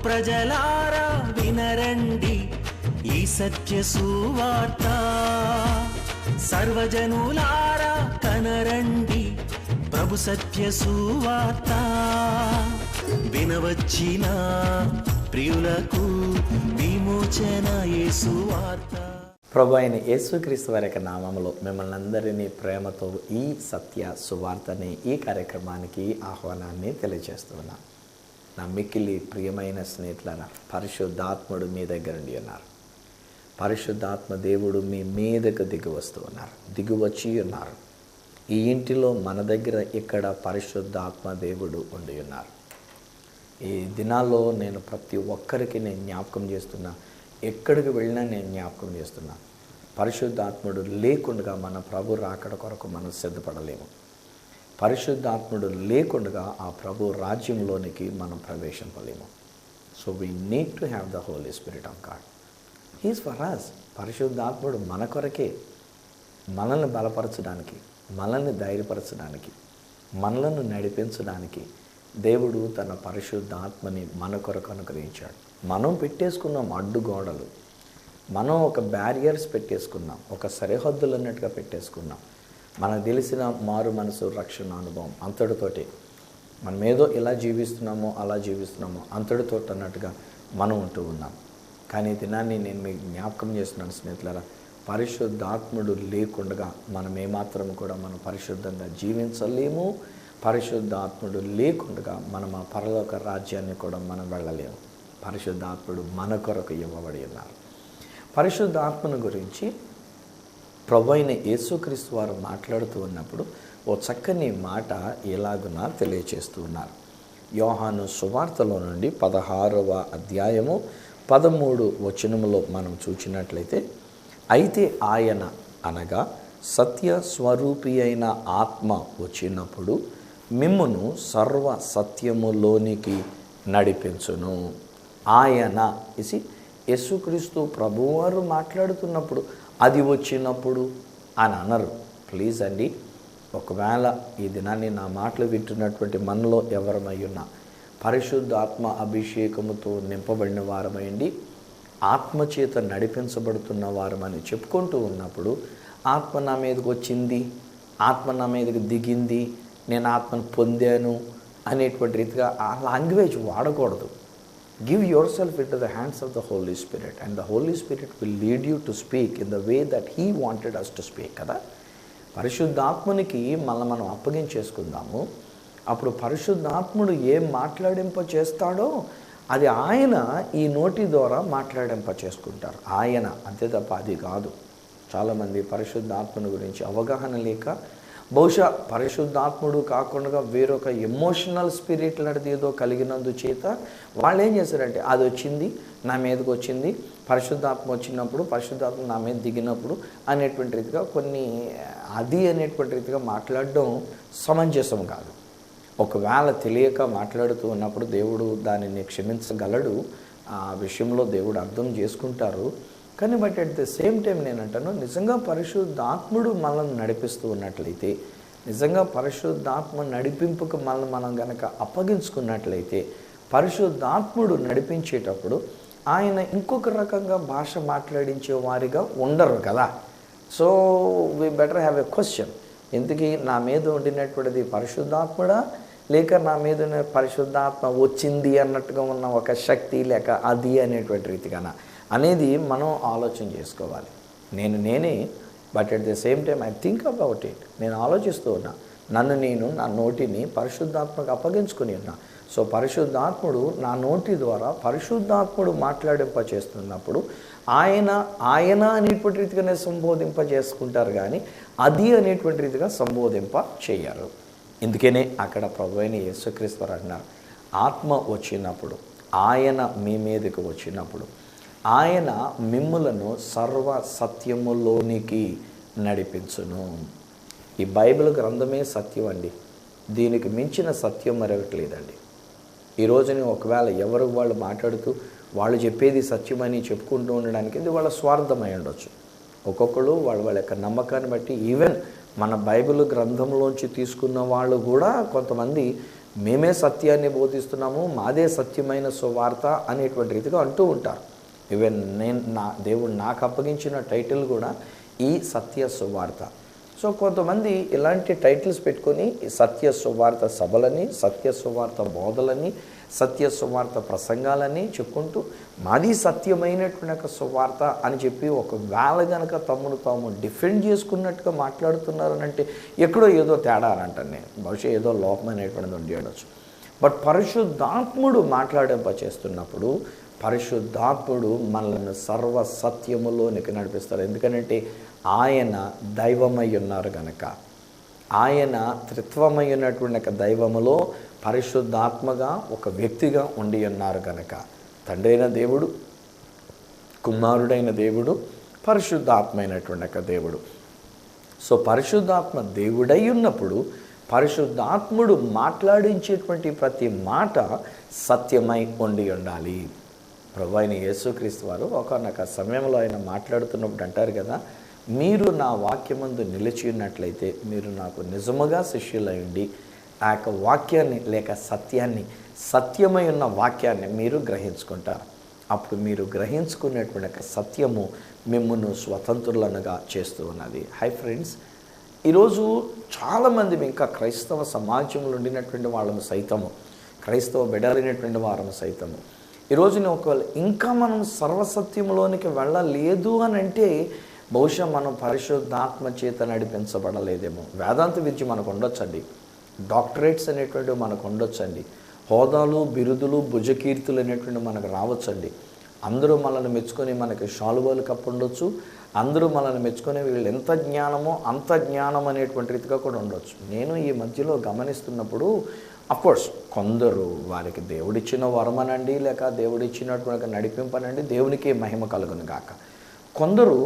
ప్రజలారా వినరండి ఈ సత్య సువార్త, సర్వజనులారా కనరండి ప్రభు సత్య సువార్త. వినవచ్చిన ప్రియులకు విమోచన యేసు వార్త. ప్రభు అయిన యేసుక్రీస్తు వారి యొక్క నామములో మిమ్మల్ని అందరినీ ప్రేమతో ఈ సత్య సువార్తని ఈ కార్యక్రమానికి ఆహ్వానాన్ని తెలియజేస్తున్నాను. నా మిక్కిలి ప్రియమైన స్నేహితులారా, పరిశుద్ధాత్ముడు మీ దగ్గర ఉండి ఉన్నారు. పరిశుద్ధాత్మ దేవుడు మీ మీదకు దిగి వస్తూ ఉన్నారు, దిగువచ్చి ఉన్నారు. ఈ ఇంటిలో మన దగ్గర ఇక్కడ పరిశుద్ధాత్మ దేవుడు ఉండి ఉన్నారు. ఈ దినాల్లో నేను ప్రతి ఒక్కరికి నేను జ్ఞాపకం చేస్తున్నా, ఎక్కడికి వెళ్ళినా నేను జ్ఞాపకం చేస్తున్నా, పరిశుద్ధాత్ముడు లేకుండా మన ప్రభు రాకడ కొరకు మనం సిద్ధపడలేము. పరిశుద్ధాత్ముడు లేకుండా ఆ ప్రభు రాజ్యంలోనికి మనం ప్రవేశింపలేము. So we need to have the Holi spirit of God. He's for us. పరిశుద్ధాత్ముడు మన కొరకే, మనల్ని బలపరచడానికి, మనల్ని ధైర్యపరచడానికి, మనలను నడిపించడానికి దేవుడు తన పరిశుద్ధాత్మని మన కొరకు అనుగ్రహించాడు. మనం పెట్టేసుకున్నాం అడ్డుగోడలు, మనం ఒక బ్యారియర్స్ పెట్టేసుకున్నాం, ఒక సరిహద్దులు అన్నట్టుగా పెట్టేసుకున్నాం. మనకు తెలిసిన మారు మనసు రక్షణ అనుభవం అంతటితోటి మనం ఏదో ఇలా జీవిస్తున్నామో అలా జీవిస్తున్నామో అంతటితో అన్నట్టుగా మనం ఉంటూ ఉన్నాం. కానీ ఈ దినాన్ని నేను మీకు జ్ఞాపకం చేస్తున్నాను స్నేహితులారా, పరిశుద్ధాత్ముడు లేకుండా మనం ఏమాత్రం కూడా మనం పరిశుద్ధంగా జీవించలేము. పరిశుద్ధాత్ముడు లేకుండా మనం ఆ పరలోక రాజ్యాన్ని కూడా మనం వెళ్ళలేము. పరిశుద్ధాత్ముడు మన కొరకు ఇవ్వబడి ఉన్నారు. పరిశుద్ధాత్మను గురించి ప్రభు అయిన యేసుక్రీస్తు వారు మాట్లాడుతూ ఉన్నప్పుడు ఓ చక్కని మాట ఎలాగునా తెలియచేస్తూ ఉన్నారు. యోహాను సువార్తలో నుండి 16వ అధ్యాయము 13 వచనములో మనం చూచినట్లయితే, అయితే ఆయన అనగా సత్య స్వరూపి అయిన ఆత్మ వచ్చినప్పుడు మిమ్మును సర్వ సత్యములోనికి నడిపించును. ఆయన ఇసి యేసుక్రీస్తు ప్రభువారు మాట్లాడుతున్నప్పుడు అది వచ్చినప్పుడు అని అనరు. ప్లీజ్ అండి, ఒకవేళ ఈ దినాన్ని నా మాటలు వింటున్నటువంటి మనలో ఎవరమై ఉన్నా పరిశుద్ధాత్మ అభిషేకముతో నింపబడిన వారమైంది, ఆత్మచేత నడిపించబడుతున్న వారమని చెప్పుకుంటూ ఉన్నప్పుడు ఆత్మ నా మీదకి వచ్చింది, ఆత్మ నా మీదకి దిగింది, నేను ఆత్మను పొందాను అనేటువంటి రీతిగా ఆ లాంగ్వేజ్ వాడకూడదు. Give yourself into the hands of the Holy Spirit, and the Holy Spirit will lead you to speak in the way that He wanted us to speak. కదా, పరిశుద్ధాత్మునికి మనం అప్పగించేసుకుందాము. అప్పుడు పరిశుద్ధాత్ముడు ఏం మాట్లాడింప చేస్తాడో అది ఆయన ఈ నోటి ద్వారా మాట్లాడింప చేసుకుంటారు. ఆయన అంతే తప్ప అది కాదు. చాలామంది పరిశుద్ధాత్మను గురించి అవగాహన లేక బహుశా పరిశుద్ధాత్ముడు కాకుండా వేరొక ఎమోషనల్ స్పిరిట్ లాంటిది ఏదో కలిగినందు చేత వాళ్ళు ఏం చేశారంటే, అది వచ్చింది నా మీదకి వచ్చింది, పరిశుద్ధాత్మ వచ్చినప్పుడు పరిశుద్ధాత్మ నా మీద దిగినప్పుడు అనేటువంటి రీతిగా కొన్ని అది అనేటువంటి రీతిగా మాట్లాడడం సమంజసం కాదు. ఒకవేళ తెలియక మాట్లాడుతూ ఉన్నప్పుడు దేవుడు దానిని క్షమించగలడు. ఆ విషయంలో దేవుడు అర్థం చేసుకుంటారు. కానీ but at the same time నేనంటాను, నిజంగా పరిశుద్ధాత్ముడు మనల్ని నడిపిస్తూ ఉన్నట్లయితే, నిజంగా పరిశుద్ధాత్మ నడిపింపుకు మనం కనుక అప్పగించుకున్నట్లయితే, పరిశుద్ధాత్ముడు నడిపించేటప్పుడు ఆయన ఇంకొక రకంగా భాష మాట్లాడించే వారిగా ఉండరు కదా. So we better have a question, ఎందుకు నా మీద ఉండినటువంటిది పరిశుద్ధాత్ముడా లేక నా మీద పరిశుద్ధాత్మ వచ్చింది అన్నట్టుగా ఉన్న ఒక శక్తి లేక అది అనేటువంటి రీతిగానా అనేది మనం ఆలోచన చేసుకోవాలి. నేనే but at the same time I think about it. నేను ఆలోచిస్తూ ఉన్నా, నేను నా నోటిని పరిశుద్ధాత్మకు అప్పగించుకుని ఉన్నా. సో పరిశుద్ధాత్ముడు నా నోటి ద్వారా పరిశుద్ధాత్ముడు మాట్లాడింప చేస్తున్నప్పుడు ఆయన అనేటువంటి రీతిగానే సంబోధింప చేసుకుంటారు, కానీ అది అనేటువంటి రీతిగా సంబోధింప చేయరు. ఇందుకనే అక్కడ ప్రభు అయిన యేసుక్రీస్తు వారు అన్నారు, ఆత్మ వచ్చినప్పుడు, ఆయన మీ మీదకి వచ్చినప్పుడు ఆయన మిమ్ములను సర్వ సత్యములోనికి నడిపించును. ఈ బైబిల్ గ్రంథమే సత్యం అండి. దీనికి మించిన సత్యం మరొకటి లేదండి. ఈరోజుని ఒకవేళ ఎవరు వాళ్ళు మాట్లాడుతూ వాళ్ళు చెప్పేది సత్యమని చెప్పుకుంటూ ఉండడానికి ఇది వాళ్ళ స్వార్థమై ఉండొచ్చు. ఒక్కొక్కరు వాళ్ళ యొక్క నమ్మకాన్ని బట్టి ఈవెన్ మన బైబిల్ గ్రంథంలోంచి తీసుకున్న వాళ్ళు కూడా కొంతమంది మేమే సత్యాన్ని బోధిస్తున్నాము, మాదే సత్యమైన సువార్త అనేటువంటి రీతిగా అంటూ ఉంటారు. ఈవెన్ దేవుడు నాకు అప్పగించిన టైటిల్ కూడా ఈ సత్య సువార్త. సో కొంతమంది ఇలాంటి టైటిల్స్ పెట్టుకొని సత్య సువార్త సభలని, సత్య సువార్త బోధలని, సత్య సువార్త ప్రసంగాలని చెప్పుకుంటూ మాది సత్యమైనటువంటి ఒక సువార్త అని చెప్పి ఒకవేళ కనుక తమ్ముడు తాము డిఫెండ్ చేసుకున్నట్టుగా మాట్లాడుతున్నారనంటే ఎక్కడో ఏదో తేడా అని అంటాను నేను. బహుశా ఏదో లోపం అనేటువంటిది ఉండి ఉండొచ్చు. బట్ పరిశుద్ధాత్ముడు మాట్లాడింప చేస్తున్నప్పుడు పరిశుద్ధాత్ముడు మనల్ని సర్వ సత్యములోనికి నడిపిస్తారు. ఎందుకంటే ఆయన దైవమై ఉన్నారు కనుక, ఆయన త్రిత్వమై ఉన్నటువంటి ఒక దైవములో పరిశుద్ధాత్మగా ఒక వ్యక్తిగా ఉండి ఉన్నారు కనుక, తండ్రి అయిన దేవుడు, కుమారుడైన దేవుడు, పరిశుద్ధాత్మైనటువంటి ఒక దేవుడు. సో పరిశుద్ధాత్మ దేవుడై ఉన్నప్పుడు పరిశుద్ధాత్ముడు మాట్లాడించేటువంటి ప్రతి మాట సత్యమై ఉండి ఉండాలి. ప్రభు అయిన యేసుక్రీస్తు వారు ఒకనొక సమయంలో ఆయన మాట్లాడుతున్నప్పుడు అంటారు కదా, మీరు నా వాక్యమందు నిలిచి ఉన్నట్లయితే మీరు నాకు నిజముగా శిష్యులయ్యండి. ఆ యొక్క వాక్యాన్ని లేక సత్యాన్ని, సత్యమై ఉన్న వాక్యాన్ని మీరు గ్రహించుకుంటారు. అప్పుడు మీరు గ్రహించుకునేటువంటి సత్యము మిమ్మల్ని స్వతంత్రులనుగా చేస్తూ ఉన్నది. హై ఫ్రెండ్స్, ఈరోజు చాలామంది ఇంకా క్రైస్తవ సమాజంలో ఉండినటువంటి వాళ్ళము సైతము, క్రైస్తవ బిడ్డలైనటువంటి వారము సైతము ఈరోజున ఒకవేళ ఇంకా మనం సర్వసత్యంలోనికి వెళ్ళలేదు అని అంటే బహుశా మనం పరిశుద్ధాత్మ చేత నడిపించబడలేదేమో. వేదాంత విద్య మనకు ఉండొచ్చండి, డాక్టరేట్స్ అనేటువంటివి మనకు ఉండొచ్చండి, హోదాలు, బిరుదులు, భుజకీర్తులు అనేటువంటి మనకు రావచ్చండి. అందరూ మనల్ని మెచ్చుకొని మనకి శాలువాలు కప్పు ఉండొచ్చు, అందరూ మనల్ని మెచ్చుకొని వీళ్ళు ఎంత జ్ఞానమో అంత జ్ఞానం అనేటువంటి రీతిగా కూడా ఉండొచ్చు. నేను ఈ మధ్యలో గమనిస్తున్నప్పుడు అఫ్కోర్స్ కొందరు వారికి దేవుడిచ్చిన వరమనండి, లేక దేవుడిచ్చినటువంటి నడిపింపనండి, దేవునికి మహిమ కలుగును గాక. కొందరు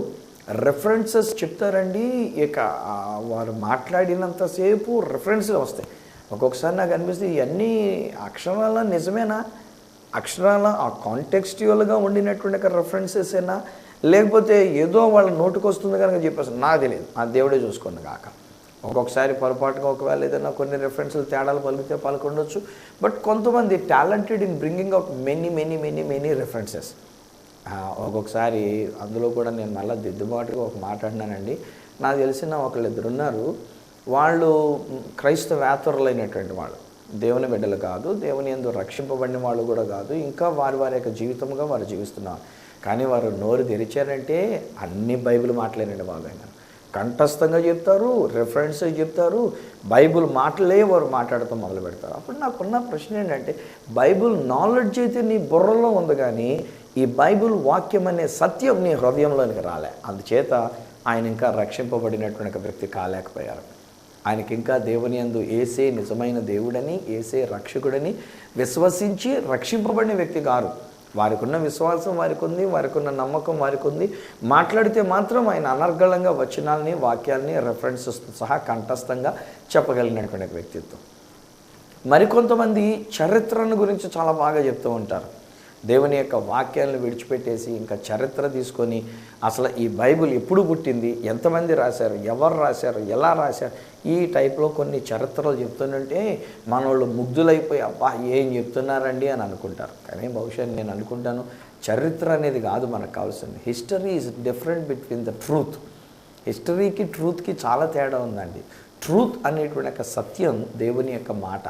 రెఫరెన్సెస్ చెప్తారండి, ఇక వారు మాట్లాడినంతసేపు రెఫరెన్స్లు వస్తాయి. ఒక్కొక్కసారి నాకు అనిపిస్తుంది ఇవన్నీ అక్షరాల నిజమేనా, అక్షరాల ఆ కాంటెక్స్చువల్గా ఉండినటువంటి రెఫరెన్సెస్ ఏనా, లేకపోతే ఏదో వాళ్ళ నోటికి వస్తుంది కనుక చెప్పేసి నాకు తెలియదు, ఆ దేవుడే చూసుకోండి కాక. ఒక్కొక్కసారి పొరపాటుగా ఒకవేళ ఏదైనా కొన్ని రెఫరెన్స్లు తేడాలు పలికితే పలుకుండొచ్చు. బట్ కొంతమంది talented in bringing out many references. ఒక్కొక్కసారి అందులో కూడా నేను మళ్ళీ దిద్దుబాటుగా ఒక మాట్లాడినానండి. నాకు తెలిసిన ఒకళ్ళిద్దరు ఉన్నారు, వాళ్ళు క్రైస్తవేతరులైనటువంటి వాళ్ళు, దేవుని బిడ్డలు కాదు, దేవుని యందు రక్షింపబడిన వాళ్ళు కూడా కాదు, ఇంకా వారి యొక్క జీవితంగా వారు జీవిస్తున్నారు. కానీ వారు నోరు తెరిచారంటే అన్ని బైబిల్ మాటలేనండి బాబు. ఆయన కంఠస్థంగా చెప్తారు, రెఫరెన్స్ చెప్తారు, బైబిల్ మాటలే వారు మాట్లాడుతూ మొదలు పెడతారు. అప్పుడు నాకున్న ప్రశ్న ఏంటంటే, బైబిల్ నాలెడ్జ్ అయితే నీ బుర్రలో ఉంది, కానీ ఈ బైబిల్ వాక్యం అనే సత్యం నీ హృదయంలోనికి రాలే. అందుచేత ఆయన ఇంకా రక్షింపబడినటువంటి ఒక వ్యక్తి కాలేకపోయారు. ఆయనకి ఇంకా దేవుని యందు యేసే నిజమైన దేవుడని, యేసే రక్షకుడని విశ్వసించి రక్షింపబడిన వ్యక్తి గారు. వారికి ఉన్న విశ్వాసం వారికి ఉంది, వారికి ఉన్న నమ్మకం వారికి ఉంది. మాట్లాడితే మాత్రం ఆయన అనర్గళంగా వచనాల్ని, వాక్యాల్ని, రెఫరెన్సెస్తో సహా కంఠస్థంగా చెప్పగలిగినటువంటి వ్యక్తిత్వం. మరికొంతమంది చరిత్రను గురించి చాలా బాగా చెప్తూ ఉంటారు. దేవుని యొక్క వాక్యాలను విడిచిపెట్టేసి ఇంకా చరిత్ర తీసుకొని అసలు ఈ బైబిల్ ఎప్పుడు పుట్టింది, ఎంతమంది రాశారు, ఎవరు రాశారు, ఎలా రాశారు, ఈ టైప్లో కొన్ని చరిత్రలు చెప్తుంటే మనోళ్ళు ముగ్ధులైపోయి అబ్బా ఏం చెప్తున్నారండి అని అనుకుంటారు. కానీ బహుశా నేను అనుకుంటాను చరిత్ర అనేది కాదు మనకు కావాల్సింది. History is different between the truth. హిస్టరీకి ట్రూత్కి చాలా తేడా ఉందండి. ట్రూత్ అనేటువంటి ఒక సత్యం దేవుని యొక్క మాట.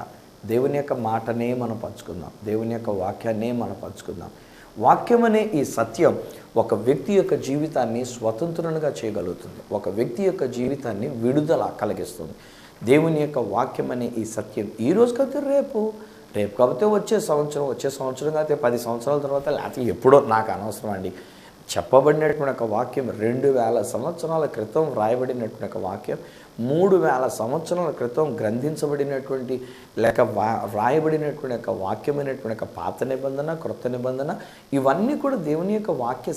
దేవుని యొక్క మాటనే మనం పంచుకుందాం, దేవుని యొక్క వాక్యాన్నే మనం పంచుకుందాం. వాక్యం అనే ఈ సత్యం ఒక వ్యక్తి యొక్క జీవితాన్ని స్వతంత్రంగా చేయగలుగుతుంది, ఒక వ్యక్తి యొక్క జీవితాన్ని విడుదల కలిగిస్తుంది. దేవుని యొక్క వాక్యం అనే ఈ సత్యం ఈరోజు కాకపోతే రేపు కాకపోతే వచ్చే సంవత్సరం కాకపోతే 10 సంవత్సరాల తర్వాత, లేకపోతే ఎప్పుడో నాకు అనవసరం అండి. చెప్పబడినటువంటి ఒక వాక్యం 2000 సంవత్సరాల క్రితం వ్రాయబడినటువంటి ఒక వాక్యం, 3000 సంవత్సరాల క్రితం గ్రంథించబడినటువంటి లేక వ్రాయబడినటువంటి ఒక వాక్యమైనటువంటి ఒక పాత నిబంధన, క్రొత్త నిబంధన, ఇవన్నీ కూడా దేవుని యొక్క వాక్య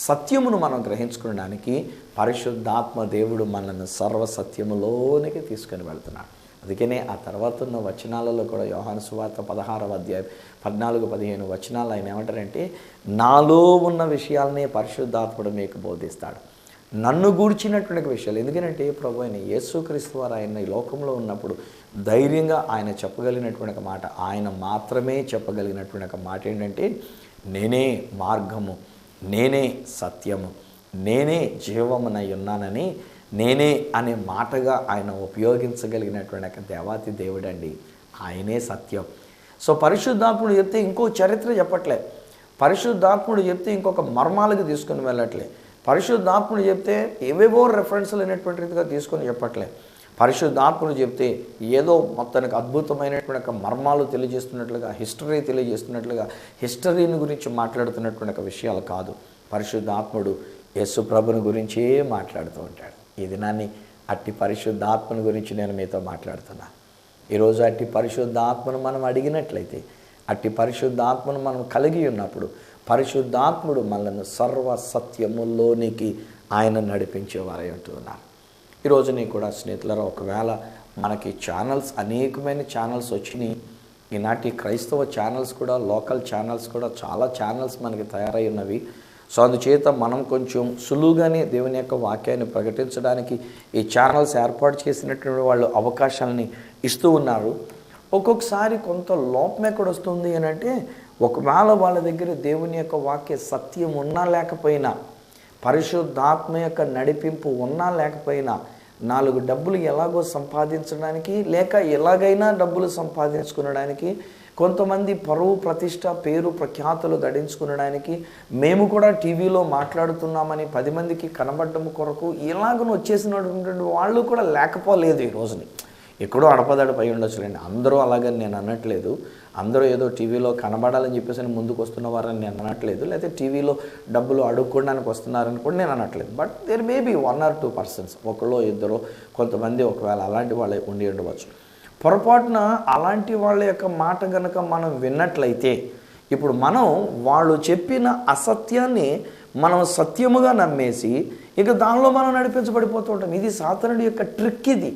సత్యమును మనం గ్రహించుకోవడానికి పరిశుద్ధాత్మ దేవుడు మనల్ని సర్వసత్యములోనికి తీసుకొని వెళ్తున్నాడు. అందుకనే ఆ తర్వాత ఉన్న వచనాలలో కూడా యోహాను సువార్త 16వ అధ్యాయం 14-15 వచనాలు ఆయన ఏమంటారంటే, నాలో ఉన్న విషయాలనే పరిశుద్ధాత్ముడు మీకు బోధిస్తాడు, నన్ను గూర్చినటువంటి విషయాలు. ఎందుకంటే ప్రభు అయిన యేసుక్రీస్తు వారు ఆయన ఈ లోకంలో ఉన్నప్పుడు ధైర్యంగా ఆయన చెప్పగలిగినటువంటి ఒక మాట, ఆయన మాత్రమే చెప్పగలిగినటువంటి ఒక మాట ఏంటంటే, నేనే మార్గము, నేనే సత్యము, నేనే జీవమునై ఉన్నానని, నేనే అనే మాటగా ఆయన ఉపయోగించగలిగినటువంటి ఒక దేవాతి దేవుడండి. ఆయనే సత్యం. సో పరిశుద్ధాత్ముడు చెప్తే ఇంకో చరిత్ర చెప్పట్లే, పరిశుద్ధాత్ముడు చెప్తే ఇంకొక మర్మాలకు తీసుకుని వెళ్ళట్లే, పరిశుద్ధాత్ముడు చెప్తే ఏవేవో రెఫరెన్స్లు అనేటువంటి రీతిగా తీసుకొని చెప్పట్లే. పరిశుద్ధాత్ముడు చెప్తే ఏదో మొత్తానికి అద్భుతమైనటువంటి ఒక మర్మాలు తెలియజేస్తున్నట్లుగా, హిస్టరీ తెలియజేస్తున్నట్లుగా, హిస్టరీని గురించి మాట్లాడుతున్నటువంటి ఒక విషయాలు కాదు. పరిశుద్ధాత్ముడు యేసు ప్రభుని గురించే మాట్లాడుతూ ఉంటాడు. ఈ దినాన్ని అట్టి పరిశుద్ధాత్మని గురించి నేను మీతో మాట్లాడుతున్నా. ఈరోజు అట్టి పరిశుద్ధాత్మను మనం అడిగినట్లయితే, అట్టి పరిశుద్ధాత్మను మనం కలిగి ఉన్నప్పుడు పరిశుద్ధాత్ముడు మనల్ని సర్వ సత్యముల్లోనికి ఆయన నడిపించేవారై ఉంటున్నారు. ఈరోజు నీ కూడా స్నేహితులారా, ఒకవేళ మనకి ఛానల్స్, అనేకమైన ఛానల్స్ వచ్చినాయి. ఈనాటి క్రైస్తవ ఛానల్స్ కూడా, లోకల్ ఛానల్స్ కూడా చాలా ఛానల్స్ మనకి తయారై ఉన్నవి. సో అందుచేత మనం కొంచెం సులువుగానే దేవుని యొక్క వాక్యాన్ని ప్రకటించడానికి ఈ ఛానల్స్ ఏర్పాటు చేసినటువంటి వాళ్ళు అవకాశాలని ఇస్తూ ఉన్నారు. ఒక్కొక్కసారి కొంత లోపం ఎక్కడ వస్తుంది అని అంటే, ఒకవేళ వాళ్ళ దగ్గర దేవుని యొక్క వాక్య సత్యం ఉన్నా లేకపోయినా, పరిశుద్ధాత్మ యొక్క నడిపింపు ఉన్నా లేకపోయినా, 4 డబ్బులు ఎలాగో సంపాదించడానికి, లేక ఎలాగైనా డబ్బులు సంపాదించుకునడానికి, కొంతమంది పరువు ప్రతిష్ట, పేరు ప్రఖ్యాతులు గడించుకునడానికి, మేము కూడా టీవీలో మాట్లాడుతున్నామని 10 మందికి కనబడడం కొరకు ఇలాగను వచ్చేసినటువంటి వాళ్ళు కూడా లేకపోలేదు. ఈ రోజుని ఎక్కడో అడపదడపై ఉండొచ్చులేండి. అందరూ అలాగని నేను అనట్లేదు. అందరూ ఏదో టీవీలో కనబడాలని చెప్పేసి ముందుకు వస్తున్నవారని నేను అనట్లేదు, లేకపోతే టీవీలో డబ్బులు అడుక్కోవడానికి వస్తున్నారని కూడా నేను అనట్లేదు. But there may be 1 or 2 persons, ఒకళ్ళో ఇద్దరు, కొంతమంది ఒకవేళ అలాంటి వాళ్ళే ఉండి ఉండవచ్చు. పొరపాటున అలాంటి వాళ్ళ యొక్క మాట కనుక మనం విన్నట్లయితే, ఇప్పుడు మనం వాళ్ళు చెప్పిన అసత్యాన్ని మనం సత్యముగా నమ్మేసి ఇక దానిలో మనం నడిపించబడిపోతూ ఉంటాం. ఇది సాతానుడి యొక్క ట్రిక్. ఇది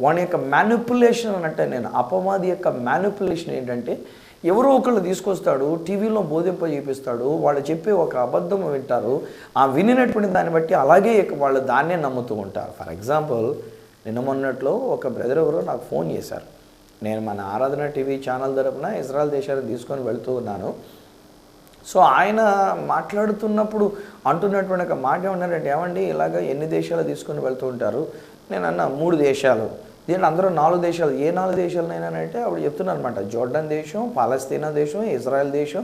వాని యొక్క మ్యానిపులేషన్ అన్నట్టే. నేను అపవాది యొక్క మ్యానిపులేషన్ ఏంటంటే, ఎవరో ఒకళ్ళు తీసుకొస్తాడు, టీవీలో బోధింప చేపిస్తాడు, వాళ్ళు చెప్పే ఒక అబద్ధం వింటారు, ఆ వినినటువంటి దాన్ని బట్టి అలాగే వాళ్ళు దాన్నే నమ్ముతూ ఉంటారు. ఫర్ ఎగ్జాంపుల్, నిన్న మొన్నట్లో ఒక బ్రదర్ ఎవరో నాకు ఫోన్ చేశారు. నేను మన ఆరాధన టీవీ ఛానల్ తరపున ఇజ్రాయెల్ దేశానికి తీసుకొని వెళ్తూ ఉన్నాను. సో ఆయన మాట్లాడుతున్నప్పుడు అంటున్నటువంటి ఒక మాట ఏమన్నారంటే, ఏమండి ఇలాగ ఎన్ని దేశాలు తీసుకొని వెళ్తూ ఉంటారు? నేను అన్న 3 దేశాలు. దీంట్లో అందరూ 4 దేశాలు. ఏ 4 దేశాలనైనా అంటే అప్పుడు చెప్తున్నారు అనమాట. జోర్డన్ దేశం, పాలస్తీనా దేశం, ఇజ్రాయెల్ దేశం,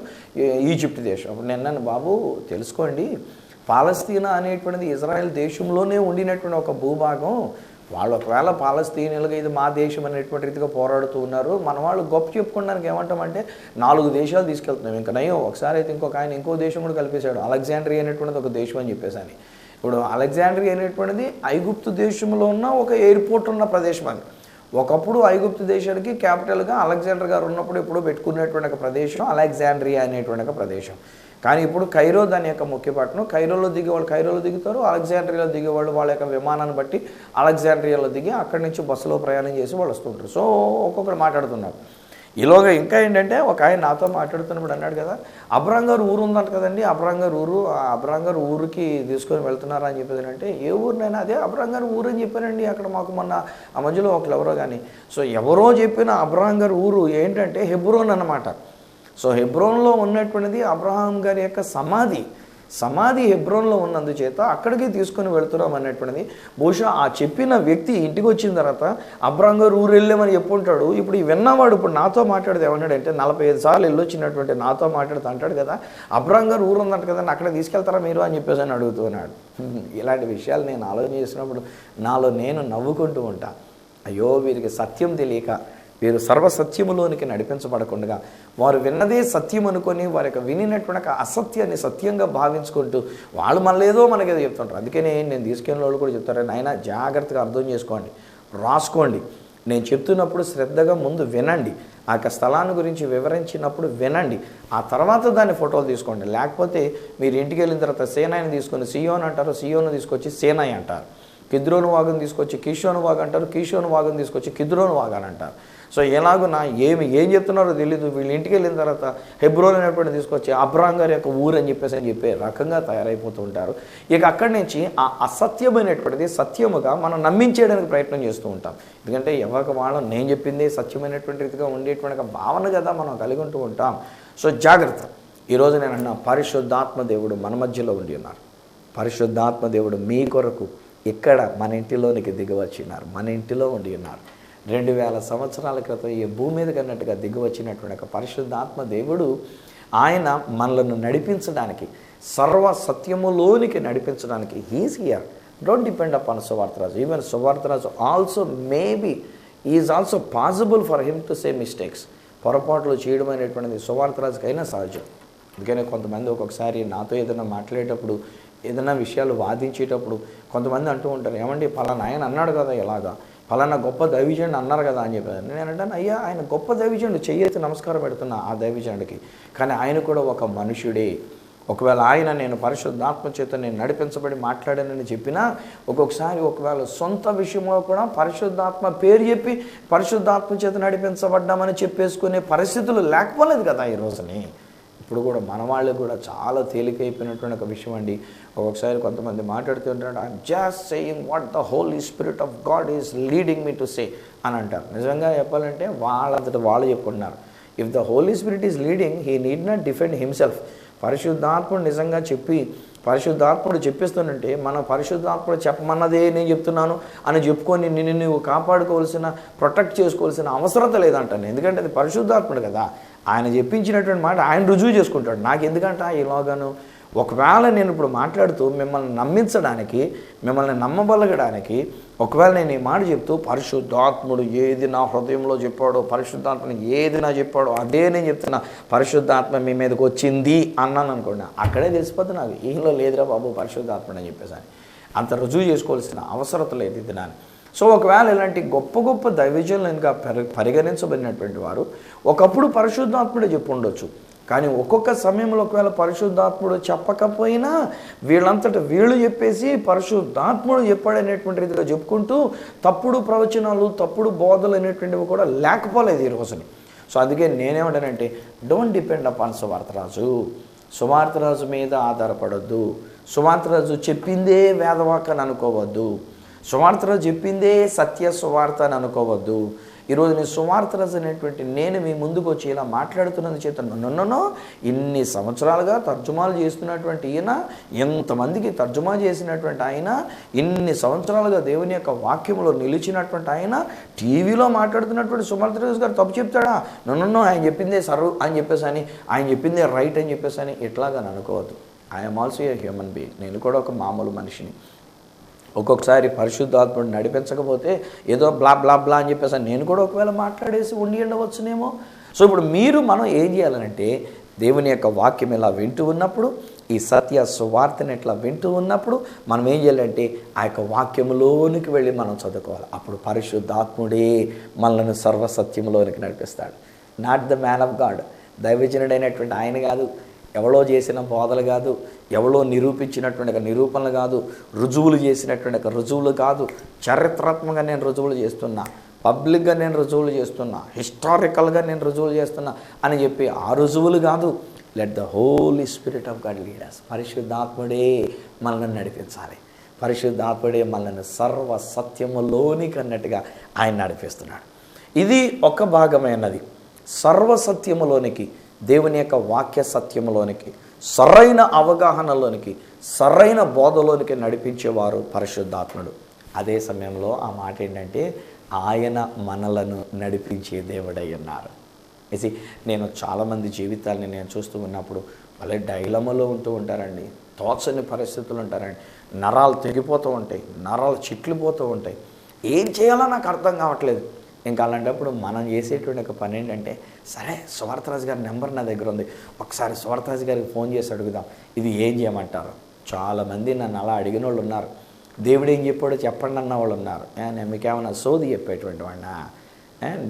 ఈజిప్ట్ దేశం. అప్పుడు నేను అన్నాను, బాబు తెలుసుకోండి, పాలస్తీనా అనేటువంటిది ఇజ్రాయెల్ దేశంలోనే ఉండినటువంటి ఒక భూభాగం. వాళ్ళు ఒకవేళ పాలస్తీనాలుగా ఇది మా దేశం అనేటువంటి రీతిగా పోరాడుతూ ఉన్నారు. మన వాళ్ళు గొప్ప చెప్పుకోవడానికి ఏమంటామంటే 4 దేశాలు తీసుకెళ్తున్నాం. ఇంకా నయం, ఒకసారి అయితే ఇంకొక ఆయన ఇంకో దేశం కూడా కలిపేశాడు. అలెగ్జాండ్రియా అనేటువంటిది ఒక దేశం అని చెప్పేసి. ఇప్పుడు అలెగ్జాండ్రియా అనేటువంటిది ఐగుప్తు దేశంలో ఉన్న ఒక ఎయిర్పోర్ట్ ఉన్న ప్రదేశం అని. ఒకప్పుడు ఐగుప్తు దేశానికి క్యాపిటల్గా అలెగ్జాండర్ గారు ఉన్నప్పుడు ఎప్పుడో పెట్టుకున్నటువంటి ఒక ప్రదేశం అలెగ్జాండ్రియా అనేటువంటి ఒక ప్రదేశం. కానీ ఇప్పుడు కైరో దాని యొక్క ముఖ్య పట్టణం. కైరోలో దిగేవాళ్ళు కైరోలో దిగుతారు, అలెగ్జాండ్రియాలో దిగేవాళ్ళు వాళ్ళ యొక్క విమానాన్ని బట్టి అలెగ్జాండ్రియాలో దిగి అక్కడి నుంచి బస్సులో ప్రయాణం చేసి వాళ్ళు వస్తుంటారు. సో ఒక్కొక్కరు మాట్లాడుతున్నారు. ఈలోగా ఇంకా ఏంటంటే, ఒక ఆయన నాతో మాట్లాడుతున్నప్పుడు అన్నాడు కదా, అబ్రాం గారు ఊరు ఉందంట కదండి, అబ్రాం గారు ఊరు, అబ్రాం గారు ఊరికి తీసుకొని వెళ్తున్నారా అని చెప్పేది. అంటే ఏ ఊరినైనా అదే అబ్రాం గారు ఊరు అని చెప్పానండి. అక్కడ మాకు మొన్న ఆ మధ్యలో ఒకరు ఎవరో కానీ. సో ఎవరో చెప్పిన అబ్రాం గారు ఊరు ఏంటంటే హెబ్రోన్ అన్నమాట. సో హెబ్రోన్లో ఉన్నటువంటిది అబ్రహాం గారి యొక్క సమాధి హెబ్రోన్లో ఉన్నందుచేత అక్కడికి తీసుకొని వెళ్తున్నాం అనేటువంటిది. బహుశా ఆ చెప్పిన వ్యక్తి ఇంటికి వచ్చిన తర్వాత అబ్రాం గారు ఊరు వెళ్ళామని చెప్పుంటాడు. ఇప్పుడు ఈ విన్నవాడు ఇప్పుడు నాతో మాట్లాడితే ఏమన్నాడంటే, 45 సార్లు వెళ్ళొచ్చినటువంటి నాతో మాట్లాడుతూ అంటాడు కదా, అబ్రాం గారు ఊరు ఉందంట కదండి, అక్కడ తీసుకెళ్తారా మీరు అని చెప్పేసి అని అడుగుతున్నాడు. ఇలాంటి విషయాలు నేను ఆలోచన చేసినప్పుడు నాలో నేను నవ్వుకుంటూ ఉంటా. అయ్యో వీరికి సత్యం తెలియక, వీరు సర్వసత్యములోనికి నడిపించబడకుండా వారు విన్నదే సత్యం అనుకొని వారి యొక్క వినినటువంటి అసత్యాన్ని సత్యంగా భావించుకుంటూ వాళ్ళు మళ్ళీ ఏదో మనకేదో చెప్తుంటారు. అందుకనే నేను తీసుకెళ్ళిన వాళ్ళు కూడా చెప్తారు, నాయన జాగ్రత్తగా అర్థం చేసుకోండి, రాసుకోండి, నేను చెప్తున్నప్పుడు శ్రద్ధగా ముందు వినండి, ఆ యొక్క స్థలాన్ని గురించి వివరించినప్పుడు వినండి, ఆ తర్వాత దాన్ని ఫోటోలు తీసుకోండి. లేకపోతే మీరు ఇంటికి వెళ్ళిన తర్వాత సేనాయిని తీసుకొని సియోన్ అంటారు, సియోను తీసుకొచ్చి సేనాయి అంటారు, కిద్రోను వాగును తీసుకొచ్చి కీషోను వాగు అంటారు, కీషోను వాగును తీసుకొచ్చి కిద్రోను వాగు అని అంటారు. సో ఎలాగున్నా ఏం చెప్తున్నారో తెలీదు. వీళ్ళు ఇంటికి వెళ్ళిన తర్వాత హెబ్రోన్ అనేటువంటి తీసుకొచ్చి అబ్రాం గారి యొక్క ఊరు అని చెప్పే రకంగా తయారైపోతూ ఉంటారు. ఇక అక్కడి నుంచి ఆ అసత్యమైనటువంటిది సత్యముగా మనం నమ్మించేయడానికి ప్రయత్నం చేస్తూ ఉంటాం. ఎందుకంటే ఎవరికి వాళ్ళం నేను చెప్పింది సత్యమైనటువంటి రీతిగా ఉండేటువంటి భావన కదా మనం కలిగి ఉంటూ ఉంటాం. సో జాగ్రత్త. ఈరోజు నేను అన్న పరిశుద్ధాత్మ దేవుడు మన మధ్యలో ఉండి ఉన్నారు. పరిశుద్ధాత్మ దేవుడు మీ కొరకు ఇక్కడ మన ఇంటిలోనికి దిగివచ్చినారు, మన ఇంటిలో ఉండి ఉన్నారు. 2000 సంవత్సరాల క్రితం ఈ భూమి మీదకి అన్నట్టుగా దిగివచ్చినటువంటి ఒక పరిశుద్ధాత్మ దేవుడు ఆయన మనలను నడిపించడానికి, సర్వ సత్యములోనికి నడిపించడానికి he's here. Don't depend upon Suvartharaju. Even Suvartharaju also maybe is also possible for him to say mistakes. పొరపాట్లు చేయడం అనేటువంటిది సువార్తరాజుకైనా సహజం. అందుకనే కొంతమంది ఒక్కొక్కసారి నాతో ఏదైనా మాట్లాడేటప్పుడు, ఏదైనా విషయాలు వాదించేటప్పుడు కొంతమంది అంటూ ఉంటారు, ఏమండి పలానా ఆయన అన్నాడు కదా ఇలాగా, పలానా గొప్ప దైవజనుడు అన్నారు కదా అని చెప్పారు. నేను అంటాను, అయ్యా ఆయన గొప్ప దైవజనుడు, చెయ్యెత్తి నమస్కారం పెడుతున్నా ఆ దైవజనుడికి. కానీ ఆయన కూడా ఒక మనుషుడే. ఒకవేళ ఆయన నేను పరిశుద్ధాత్మ చేత నేను నడిపించబడి మాట్లాడానని చెప్పినా ఒక్కొక్కసారి ఒకవేళ సొంత విషయంలో కూడా పరిశుద్ధాత్మ పేరు చెప్పి పరిశుద్ధాత్మ చేత నడిపించబడ్డామని చెప్పేసుకునే పరిస్థితులు లేకపోలేదు కదా ఈ రోజుని. ఇప్పుడు కూడా మన వాళ్ళు కూడా చాలా తేలికైపోయినటువంటి ఒక విషయం అండి. ఒక్కొక్కసారి కొంతమంది మాట్లాడుతూ ఉంటారు, I'm just saying what the Holi spirit of God is leading me to say అని అంటారు. నిజంగా చెప్పాలంటే వాళ్ళంతట వాళ్ళు చెప్పుకుంటున్నారు. If the Holi Spirit is leading, he need not defend himself. పరిశుద్ధాత్ముడు నిజంగా పరిశుద్ధాత్ముడు చెప్పిస్తుందంటే మన పరిశుద్ధాత్ముడు చెప్పమన్నదే నేను చెప్తున్నాను అని చెప్పుకొని నిన్ను నువ్వు కాపాడుకోవాల్సిన, ప్రొటెక్ట్ చేసుకోవాల్సిన అవసరత లేదంటాను. ఎందుకంటే అది పరిశుద్ధాత్ముడు కదా, ఆయన చెప్పించినటువంటి మాట ఆయన రుజువు చేసుకుంటాడు. నాకు ఎందుకంటే ఇలాగాను ఒకవేళ నేను ఇప్పుడు మాట్లాడుతూ మిమ్మల్ని నమ్మించడానికి, మిమ్మల్ని నమ్మబలగడానికి ఒకవేళ నేను ఈ మాట చెప్తూ పరిశుద్ధాత్ముడు ఏది నా హృదయంలో చెప్పాడో, పరిశుద్ధాత్మని ఏది నా చెప్పాడో అదే నేను చెప్తున్నా, పరిశుద్ధాత్మ మీ మీదకి వచ్చింది అన్నాను అనుకోండి, అక్కడే తెలిసిపోతుంది నాకు ఈలో లేదురా బాబు పరిశుద్ధాత్ముడు అని చెప్పేసి. అంత రుజువు చేసుకోవాల్సిన అవసరం లేదు ఇది నాని. సో ఒకవేళ ఇలాంటి గొప్ప గొప్ప దైవజనులు ఇంకా పరిగణించబడినటువంటి వారు ఒకప్పుడు పరిశుద్ధాత్ముడే చెప్పు ఉండొచ్చు. కానీ ఒక్కొక్క సమయంలో ఒకవేళ పరిశుద్ధాత్ముడు చెప్పకపోయినా వీళ్ళంతటా వీళ్ళు చెప్పేసి పరిశుద్ధాత్ముడు చెప్పాడనేటువంటి రీతిగా చెప్పుకుంటూ తప్పుడు ప్రవచనాలు, తప్పుడు బోధలు అనేటువంటివి కూడా లేకపోలేదు ఈ రోజుని. సో అందుకే నేనేమంటానంటే don't depend upon Suvartharaju. Suvartharaju మీద ఆధారపడొద్దు. సువార్తరాజు చెప్పిందే వేదవాక్ అని అనుకోవద్దు. సువార్తరాజు చెప్పిందే సత్య సువార్త అని అనుకోవద్దు. ఈరోజు నేను సువార్తరాజు అనేటువంటి నేను మీ ముందుకు వచ్చి ఇలా మాట్లాడుతున్నది చేత నన్ను ఇన్ని సంవత్సరాలుగా తర్జుమాలు చేస్తున్నటువంటి ఈయన, ఎంతమందికి తర్జుమా చేసినటువంటి ఆయన, ఇన్ని సంవత్సరాలుగా దేవుని యొక్క వాక్యంలో నిలిచినటువంటి ఆయన టీవీలో మాట్లాడుతున్నటువంటి సువార్తరాజు గారు తప్పు చెప్తాడా? నన్ను ఆయన చెప్పిందే సర్వ్ అని చెప్పేసి అని, ఆయన చెప్పిందే రైట్ అని చెప్పేసి అని ఎట్లాగా అనుకోవద్దు. I'm also a human being. నేను కూడా ఒక మామూలు మనిషిని. ఒక్కొక్కసారి పరిశుద్ధాత్ముడు నడిపించకపోతే ఏదో బ్లా బ్లా బ్లా అని చెప్పేసి నేను కూడా ఒకవేళ మాట్లాడేసి ఉండవచ్చునేమో. సో ఇప్పుడు మనం ఏం చేయాలంటే దేవుని యొక్క వాక్యం ఇలా వింటూ ఉన్నప్పుడు, ఈ సత్య సువార్తని ఇట్లా వింటూ ఉన్నప్పుడు మనం ఏం చేయాలంటే ఆ యొక్క వాక్యంలోనికి వెళ్ళి మనం చదువుకోవాలి. అప్పుడు పరిశుద్ధాత్ముడే మనల్ని సర్వసత్యంలోనికి నడిపిస్తాడు. Not the man of God, దైవజనుడైనటువంటి ఆయన కాదు, ఎవరో చేసిన బోధలు కాదు, ఎవరో నిరూపించినటువంటి నిరూపణలు కాదు, రుజువులు చేసినటువంటి రుజువులు కాదు. చరిత్రాత్మకంగా నేను రుజువులు చేస్తున్నా, పబ్లిక్గా నేను రుజువులు చేస్తున్నా, హిస్టారికల్గా నేను రుజువులు చేస్తున్నా అని చెప్పి ఆ రుజువులు కాదు. Let the Holi spirit of God lead us. పరిశుద్ధాత్ముడే మనల్ని నడిపించాలి. పరిశుద్ధాత్ముడే మనల్ని సర్వ సత్యములోనికి అన్నట్టుగా ఆయన నడిపిస్తున్నాడు. ఇది ఒక భాగమైనది. సర్వసత్యములోనికి, దేవుని యొక్క వాక్య సత్యములోనికి, సరైన అవగాహనలోనికి, సరైన బోధలోనికి నడిపించేవారు పరిశుద్ధాత్ముడు. అదే సమయంలో ఆ మాట ఏంటంటే ఆయన మనలను నడిపించే దేవుడై ఉన్నారు. నేను చాలామంది జీవితాలని నేను చూస్తూ ఉన్నప్పుడు వాళ్ళే డైలమాలో ఉంటూ ఉంటారండి. తోచని పరిస్థితులు ఉంటారండి. నరాలు తెగిపోతూ ఉంటాయి, నరాలు చిట్లిపోతూ ఉంటాయి. ఏం చేయాలో నాకు అర్థం కావట్లేదు. ఇంకా అలాంటప్పుడు మనం చేసేటువంటి ఒక పని ఏంటంటే, సరే సువార్తరాజు గారి నెంబర్ నా దగ్గర ఉంది, ఒకసారి సువార్తరాజు గారికి ఫోన్ చేసి అడుగుదాం, ఇది ఏం చేయమంటారు. చాలామంది నన్ను అలా అడిగిన వాళ్ళు ఉన్నారు. దేవుడు ఏం చెప్పాడో చెప్పండి అన్న వాళ్ళు ఉన్నారు. నేను మీకేమన్నా సోది చెప్పేటువంటి వాడినా?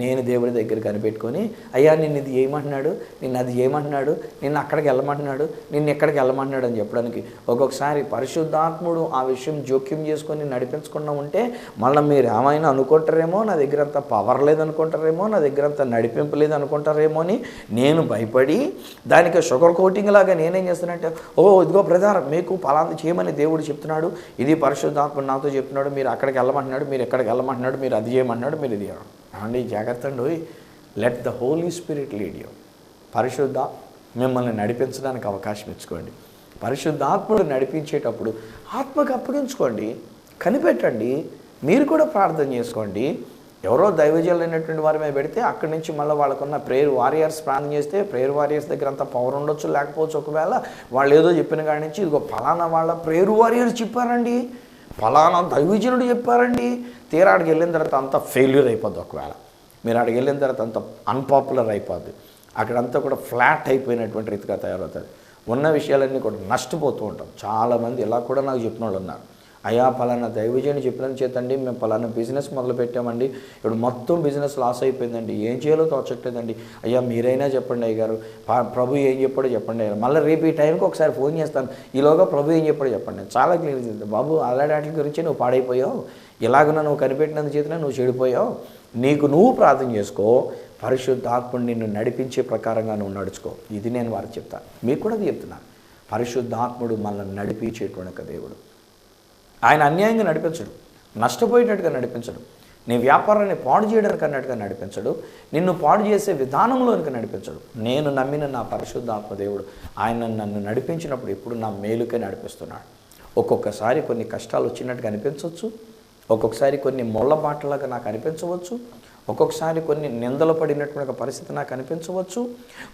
నేను దేవుడి దగ్గర కనిపెట్టుకొని, అయ్యా నిన్ను ఇది ఏమంటున్నాడు, నిన్ను అది ఏమంటున్నాడు, నిన్ను అక్కడికి వెళ్ళమంటున్నాడు, నిన్ను ఎక్కడికి వెళ్ళమంటున్నాడు అని చెప్పడానికి ఒక్కొక్కసారి పరిశుద్ధాత్ముడు ఆ విషయం జోక్యం చేసుకొని నడిపించకుండా ఉంటే మళ్ళీ మీరు ఏమైనా అనుకుంటారేమో, నా దగ్గర అంత పవర్ లేదనుకుంటారేమో, నా దగ్గర అంత నడిపింపు లేదనుకుంటారేమో అని నేను భయపడి దానికి షుగర్ కోటింగ్ లాగా నేనేం చేస్తానంటే, ఇదిగో బ్రదర్ మీకు పలానా చేయమని దేవుడు చెప్తున్నాడు, ఇది పరిశుద్ధాత్ముడు నాతో చెప్తున్నాడు, మీరు అక్కడికి వెళ్ళమంటున్నాడు, మీరు ఎక్కడికి వెళ్ళమంటున్నాడు, మీరు అది చేయమంటున్నాడు, మీరు ఇది అండి. జాగ్రత్త అండి. Let the Holi Spirit lead you. పరిశుద్ధ మిమ్మల్ని నడిపించడానికి అవకాశం ఇచ్చుకోండి. పరిశుద్ధాత్ముడు నడిపించేటప్పుడు ఆత్మకు అప్పగించుకోండి, కనిపెట్టండి, మీరు కూడా ప్రార్థన చేసుకోండి. ఎవరో దైవజనులైనటువంటి వారి మీద పెడితే అక్కడి నుంచి మళ్ళీ వాళ్ళకున్న ప్రేయర్ వారియర్స్ ప్రార్థన చేస్తే ప్రేయర్ వారియర్స్ దగ్గర అంత పవర్ ఉండొచ్చు, లేకపోవచ్చు. ఒకవేళ వాళ్ళు ఏదో చెప్పిన కాడి నుంచి ఇదిగో ఫలానా వాళ్ళ ప్రేయర్ వారియర్స్ చెప్పారండి, ఫలానా దైవజనుడు చెప్పారండి, తీరా ఆడికి వెళ్ళిన తర్వాత అంతా ఫెయిల్యూర్ అయిపోద్ది. ఒకవేళ మీరు ఆడికి వెళ్ళిన తర్వాత అంత అన్పాపులర్ అయిపోద్ది, అక్కడంతా కూడా ఫ్లాట్ అయిపోయినటువంటి రీతిగా తయారవుతుంది. ఉన్న విషయాలన్నీ కూడా నష్టపోతూ ఉంటాం. చాలామంది ఇలా కూడా నాకు చెప్పిన వాళ్ళు ఉన్నారు, అయ్యా పలానా దైవజనుడు చెప్పిన చేతండి మేము పలానా బిజినెస్ మొదలు పెట్టామండి, ఇప్పుడు మొత్తం బిజినెస్ లాస్ అయిపోయిందండి, ఏం చేయాలో తోచట్లేదండి, అయ్యా మీరైనా చెప్పండి అయ్య గారు, ప్రభు ఏం చెప్పాడో చెప్పండి అయ్యారు, మళ్ళీ రేపు ఈ టైంకి ఒకసారి ఫోన్ చేస్తాను, ఈలోగా ప్రభు ఏం చెప్పాడో చెప్పండి. చాలా క్లియర్ చేద్దాం బాబు, అలాంటి వాటి గురించి నువ్వు పాడైపోయావు, ఇలాగ నువ్వు కనిపెట్టినందు చేతిలో నువ్వు చెడిపోయావు, నీకు నువ్వు ప్రార్థన చేసుకో, పరిశుద్ధాత్ముడు నిన్ను నడిపించే ప్రకారంగా నువ్వు నడుచుకో. ఇది నేను వారికి చెప్తాను, మీకు కూడా అది చెప్తున్నాను. పరిశుద్ధాత్ముడు మనల్ని నడిపించేటువంటి ఒక దేవుడు. ఆయన అన్యాయంగా నడిపించడు, నష్టపోయేటట్టుగా నడిపించడు, నీ వ్యాపారాన్ని పాడు చేయడానికి అన్నట్టుగా నడిపించడు, నిన్ను పాడు చేసే విధానంలోనికి నడిపించడు. నేను నమ్మిన నా పరిశుద్ధాత్మ దేవుడు ఆయన నన్ను నడిపించినప్పుడు ఎప్పుడు నా మేలుకే నడిపిస్తున్నాడు. ఒక్కొక్కసారి కొన్ని కష్టాలు వచ్చినట్టుగా అనిపించవచ్చు, ఒక్కొక్కసారి కొన్ని ముళ్ళ బాటలాగా నాకు అనిపించవచ్చు, ఒక్కొక్కసారి కొన్ని నిందలు పడినటువంటి పరిస్థితి నాకు అనిపించవచ్చు,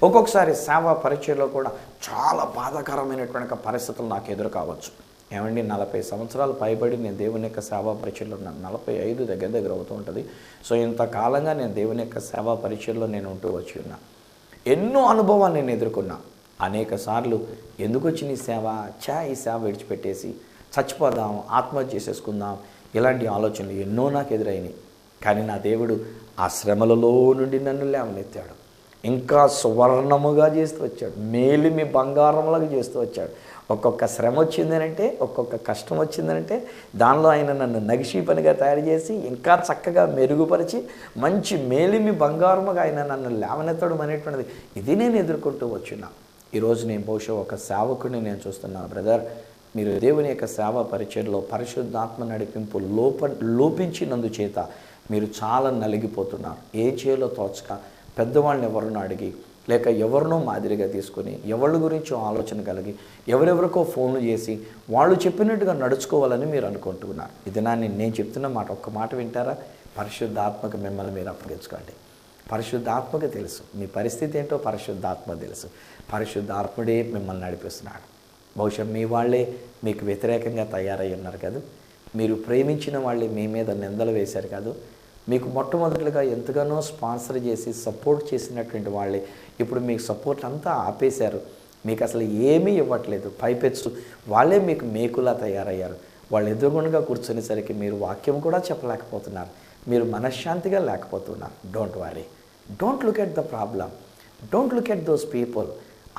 ఒక్కొక్కసారి సేవా పరిచయలో కూడా చాలా బాధాకరమైనటువంటి పరిస్థితులు నాకు ఎదురు కావచ్చు. ఏమండి 40 సంవత్సరాలు పైబడి నేను దేవుని యొక్క సేవా పరిచయలో ఉన్నాను, 45 దగ్గర అవుతూ ఉంటుంది. సో ఇంతకాలంగా నేను దేవుని యొక్క సేవా పరిచయలో నేను ఉంటూ వచ్చి ఉన్నా. ఎన్నో అనుభవాలు నేను ఎదుర్కొన్నా. అనేక సార్లు ఎందుకు వచ్చిన ఈ సేవ, ఈ సేవ విడిచిపెట్టేసి చచ్చిపోదాం, ఆత్మహత్య చేసేసుకుందాం, ఇలాంటి ఆలోచనలు ఎన్నో నాకు ఎదురైనాయి. కానీ నా దేవుడు ఆ శ్రమలలో నుండి నన్ను లేవనెత్తాడు, ఇంకా సువర్ణముగా చేస్తూ వచ్చాడు, మేలిమి బంగారంలాగా చేస్తూ వచ్చాడు. ఒక్కొక్క శ్రమ వచ్చిందనంటే, ఒక్కొక్క కష్టం వచ్చిందనంటే దానిలో ఆయన నన్ను నగిషీ పనిగా తయారు చేసి ఇంకా చక్కగా మెరుగుపరిచి మంచి మేలిమి బంగారముగా ఆయన నన్ను లేవనెత్తడం అనేటువంటిది ఇది నేను ఎదుర్కొంటూ వచ్చున్నా. ఈరోజు నేను బహుశా ఒక సేవకుడిని నేను చూస్తున్నాను. బ్రదర్, మీరు దేవుని యొక్క సేవా పరిచయంలో పరిశుద్ధాత్మ నడిపింపు లోపించినందు చేత మీరు చాలా నలిగిపోతున్నారు. ఏం చేయాలో తోచక పెద్దవాళ్ళని ఎవరినో అడిగి, లేక ఎవరినో మాదిరిగా తీసుకొని, ఎవరి గురించో ఆలోచన కలిగి, ఎవరెవరికో ఫోన్లు చేసి వాళ్ళు చెప్పినట్టుగా నడుచుకోవాలని మీరు అనుకుంటున్నారు. ఇది నేను చెప్తున్న మాట, ఒక్క మాట వింటారా? పరిశుద్ధాత్మకు మిమ్మల్ని మీరు అప్పగించుకోండి. పరిశుద్ధాత్మకు తెలుసు మీ పరిస్థితి ఏంటో, పరిశుద్ధాత్మ తెలుసు. పరిశుద్ధాత్ముడే మిమ్మల్ని నడిపిస్తున్నాడు. బహుశా మీ వాళ్ళే మీకు వ్యతిరేకంగా తయారై ఉన్నారు కాదు, మీరు ప్రేమించిన వాళ్ళే మీ మీద నిందలు వేశారు కాదు, మీకు మొట్టమొదటిగా ఎంతగానో స్పాన్సర్ చేసి సపోర్ట్ చేసినటువంటి వాళ్ళే ఇప్పుడు మీకు సపోర్ట్ అంతా ఆపేశారు, మీకు అసలు ఏమీ ఇవ్వట్లేదు, పైపెచ్చు వాళ్ళే మీకు మేకులా తయారయ్యారు. వాళ్ళు ఎదురుగుండగా కూర్చునేసరికి మీరు వాక్యం కూడా చెప్పలేకపోతున్నారు, మీరు మనశ్శాంతిగా లేకపోతున్నారు. Don't worry, don't look at the problem, don't look at those people.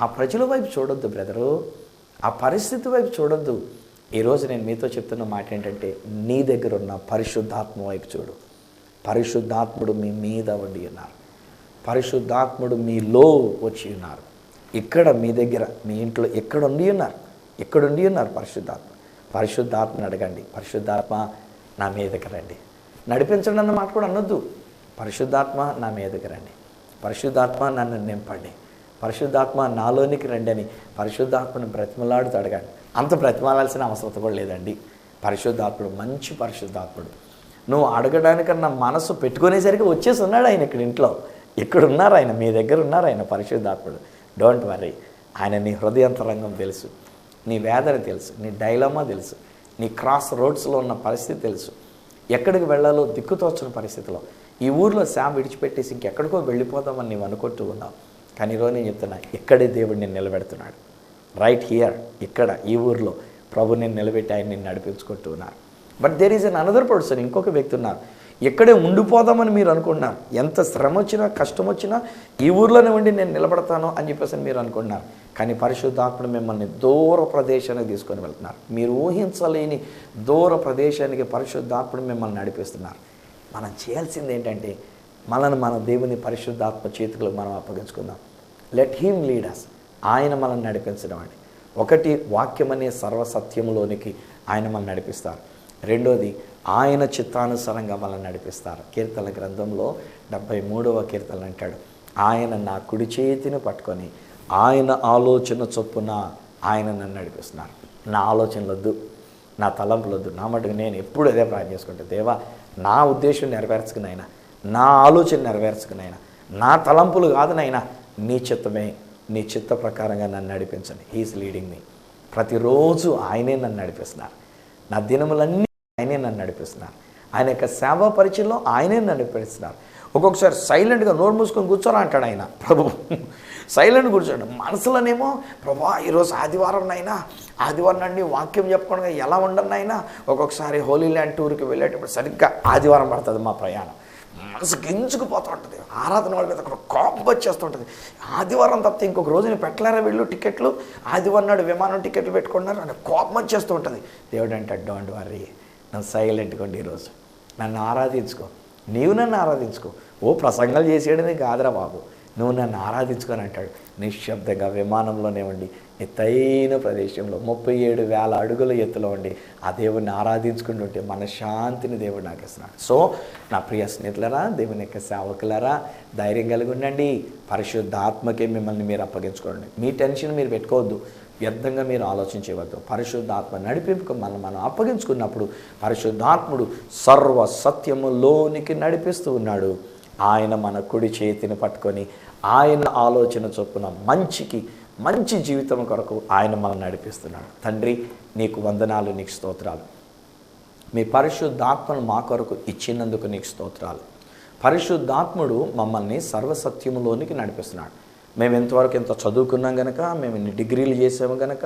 ఆ ప్రజల వైపు చూడొద్దు బ్రదరు, ఆ పరిస్థితి వైపు చూడొద్దు. ఈరోజు నేను మీతో చెప్తున్న మాట ఏంటంటే, నీ దగ్గర ఉన్న పరిశుద్ధాత్మ వైపు చూడు. పరిశుద్ధాత్ముడు మీ మీద ఉండి ఉన్నారు, పరిశుద్ధాత్ముడు మీలో వచ్చి ఉన్నారు. ఇక్కడ మీ దగ్గర మీ ఇంట్లో ఎక్కడుండి ఉన్నారు పరిశుద్ధాత్మని అడగండి. పరిశుద్ధాత్మ నా మీదకి రండి, నడిపించండి అన్న మాట కూడా అనొద్దు. పరిశుద్ధాత్మ నా మీదకి రండి, పరిశుద్ధాత్మ నన్ను నింపండి, పరిశుద్ధాత్మ నాలోనికి రండి అని పరిశుద్ధాత్మను బ్రతిమలాడుతూ అడగండి. అంత బ్రతిమాలాల్సిన అవసరం కూడా లేదండి. పరిశుద్ధాత్ముడు మంచి పరిశుద్ధాత్ముడు. నువ్వు అడగడానికన్నా మనసు పెట్టుకునేసరికి వచ్చేసి ఉన్నాడు ఆయన ఇంట్లో. ఇక్కడ ఉన్నారు ఆయన, మీ దగ్గర ఉన్నారు ఆయన పరిశుద్ధాత్ముడు. డోంట్ వరీ, ఆయన నీ హృదయాంతరంగం తెలుసు, నీ వేదన తెలుసు, నీ డైలమా తెలుసు, నీ క్రాస్ రోడ్స్లో ఉన్న పరిస్థితి తెలుసు, ఎక్కడికి వెళ్ళాలో దిక్కుతోచని పరిస్థితిలో ఈ ఊర్లో శామ్ విడిచిపెట్టేసి ఇంకెక్కడికో వెళ్ళిపోదామని నీవు అనుకుంటూ ఉన్నావు. కానీ ఈరోజు నేను చెప్తున్నా, ఇక్కడే దేవుడు నేను నిలబెడుతున్నాడు. రైట్ హియర్, ఇక్కడ ఈ ఊర్లో ప్రభు నేను నిలబెట్టి ఆయన నేను నడిపించుకుంటూ ఉన్నారు. But there is an another person, ఇంకొక వ్యక్తి ఉన్నారు. ఎక్కడే ఉండిపోదామని మీరు అనుకుంటున్నారు. ఎంత శ్రమ వచ్చినా కష్టం వచ్చినా ఈ ఊర్లోనే ఉండి నేను నిలబడతాను అని చెప్పేసి మీరు అనుకుంటున్నారు. కానీ పరిశుద్ధాత్ముడు మిమ్మల్ని దూర ప్రదేశానికి తీసుకొని వెళ్తున్నారు. మీరు ఊహించలేని దూర ప్రదేశానికి పరిశుద్ధాత్ముడు మిమ్మల్ని నడిపిస్తున్నారు. మనం చేయాల్సింది ఏంటంటే మన దేవుని పరిశుద్ధాత్మ చేతులకు మనం అప్పగించుకుందాం. Let him lead us. ఆయన మనల్ని నడిపించడం అండి. ఒకటి, వాక్యం అనే సర్వసత్యములోనికి ఆయన మనల్ని నడిపిస్తారు. రెండోది, ఆయన చిత్తానుసారంగా మనల్ని నడిపిస్తారు. కీర్తన గ్రంథంలో 73వ కీర్తన అంటాడు, ఆయన నా కుడి చేతిని పట్టుకొని ఆయన ఆలోచన చొప్పున ఆయన నన్ను నడిపిస్తున్నారు. నా ఆలోచనలు వద్దు, నా తలంపులు వద్దు, నా మటుకు నేను ఎప్పుడు అదే ప్రార్థన చేసుకుంటాను. దేవా, నా ఉద్దేశం నెరవేర్చుకునైనా, నా ఆలోచన నెరవేర్చుకునైనా, నా తలంపులు కాదునైనా నీ చిత్తమే, నీ చిత్త ప్రకారంగా నన్ను నడిపించండి. He is leading me. ప్రతిరోజు ఆయనే నన్ను నడిపిస్తున్నారు. నా దినములన్నీ ఆయనే నన్ను నడిపిస్తున్నారు. ఆయన యొక్క సేవా పరిచయంలో ఆయనే నన్ను నడిపిస్తున్నారు. ఒక్కొక్కసారి సైలెంట్గా నోరు మూసుకొని కూర్చోరా అంటాడు ఆయన. ప్రభు సైలెంట్ కూర్చోండి. మనసులోనేమో, ప్రభా ఈరోజు ఆదివారం నైనా, ఆదివారం నుండి వాక్యం చెప్పకుండా ఎలా ఉండను అయినా. ఒక్కొక్కసారి హోలీ ల్యాండ్ టూర్కి వెళ్ళేటప్పుడు సరిగ్గా ఆదివారం పడుతుంది మా ప్రయాణం. మనసు గింజుకుపోతూ ఉంటుంది. ఆరాధన వాళ్ళ మీద అక్కడ కోపం వచ్చేస్తుంటుంది. ఆదివారం తప్పితే ఇంకొక రోజుని పెట్టలేరా వీళ్ళు టికెట్లు, ఆదివారం నాడు విమానం టికెట్లు పెట్టుకున్నారు అని కోపం వచ్చేస్తూ ఉంటుంది. దేవుడు అంటే డోంట్ వర్రీ, నన్ను సైలెంట్గా ఉండి ఈరోజు నన్ను ఆరాధించుకో, నీవు నన్ను ఆరాధించుకో. ఓ ప్రసంగాలు చేసేయడమే కాదురా బాబు, నువ్వు నన్ను ఆరాధించుకొని అంటాడు. నిశ్శబ్దంగా విమానంలోనే ఉండి ఎత్తైన ప్రదేశంలో 37,000 అడుగుల ఎత్తులో ఉండి ఆ దేవుడిని ఆరాధించుకుంటుంటే మనశ్శాంతిని దేవుడు నాకు ఇస్తున్నాడు. సో నా ప్రియ స్నేహితులరా, దేవుని యొక్క సేవకులరా, ధైర్యం కలిగి ఉండండి. పరిశుద్ధాత్మకే మిమ్మల్ని మీరు అప్పగించుకోండి. మీ టెన్షన్ మీరు పెట్టుకోవద్దు, వ్యర్థంగా మీరు ఆలోచించవద్దు. పరిశుద్ధాత్మ నడిపింపుకు మనం అప్పగించుకున్నప్పుడు పరిశుద్ధాత్ముడు సర్వ సత్యములోనికి నడిపిస్తూ ఉన్నాడు. ఆయన మన కుడి చేతిని పట్టుకొని ఆయన ఆలోచన చొప్పున మంచి జీవితం కొరకు ఆయన మనల్ని నడిపిస్తున్నాడు. తండ్రి, నీకు వందనాలు, నీకు స్తోత్రాలు. మీ పరిశుద్ధాత్మను మా కొరకు ఇచ్చినందుకు నీకు స్తోత్రాలు. పరిశుద్ధాత్ముడు మమ్మల్ని సర్వసత్యములోనికి నడిపిస్తున్నాడు. మేము ఎంతవరకు ఎంత చదువుకున్నాం కనుక, మేము ఇన్ని డిగ్రీలు చేసాము కనుక,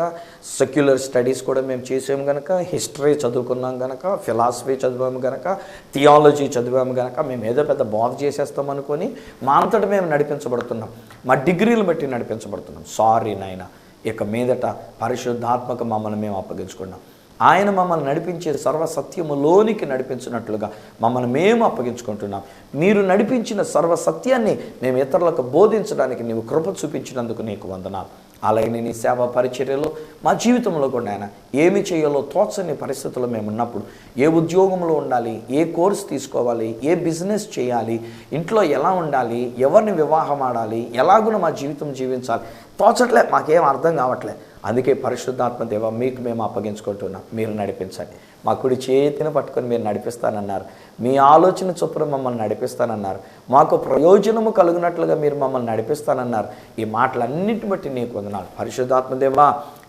సెక్యులర్ స్టడీస్ కూడా మేము చేసాము కనుక, హిస్టరీ చదువుకున్నాం కనుక, ఫిలాసఫీ చదివాము కనుక, థియాలజీ చదివాము కనుక మేము ఏదో పెద్ద బోధ చేసేస్తాం అనుకొని మా అంతటా మేము నడిపించబడుతున్నాం, మా డిగ్రీలు బట్టి నడిపించబడుతున్నాం. సారీ నాయన, ఇక మీదట పరిశుద్ధాత్మక మమ్మల్ని మేము అప్పగించుకున్నాం. ఆయన మమ్మల్ని నడిపించే సర్వసత్యములోనికి నడిపించినట్లుగా మమ్మల్ని మేము అప్పగించుకుంటున్నాం. మీరు నడిపించిన సర్వసత్యాన్ని మేము ఇతరులకు బోధించడానికి నీవు కృప చూపించినందుకు నీకు వందనాలు. అలాగే నీ సేవా పరిచర్యలో మా జీవితంలో కూడా ఆయన ఏమి చేయాలో తోచని పరిస్థితుల్లో మేము ఉన్నప్పుడు, ఏ ఉద్యోగంలో ఉండాలి, ఏ కోర్స్ తీసుకోవాలి, ఏ బిజినెస్ చేయాలి, ఇంట్లో ఎలా ఉండాలి, ఎవరిని వివాహం ఆడాలి, ఎలాగున మా జీవితం జీవించాలి తోచట్లే, మాకేం అర్థం కావట్లే. అందుకే పరిశుద్ధాత్మ దేవ, మీకు మేము అప్పగించుకుంటున్నాం. మీరు నడిపించండి. మా కుడి చేతిని పట్టుకొని మీరు నడిపిస్తానన్నారు. మీ ఆలోచన చొప్పున మమ్మల్ని నడిపిస్తానన్నారు. మాకు ప్రయోజనము కలుగునట్లుగా మీరు మమ్మల్ని నడిపిస్తానన్నారు. ఈ మాటలన్నింటిని బట్టి నీకు వందనాలు. పరిశుద్ధాత్మ దేవా,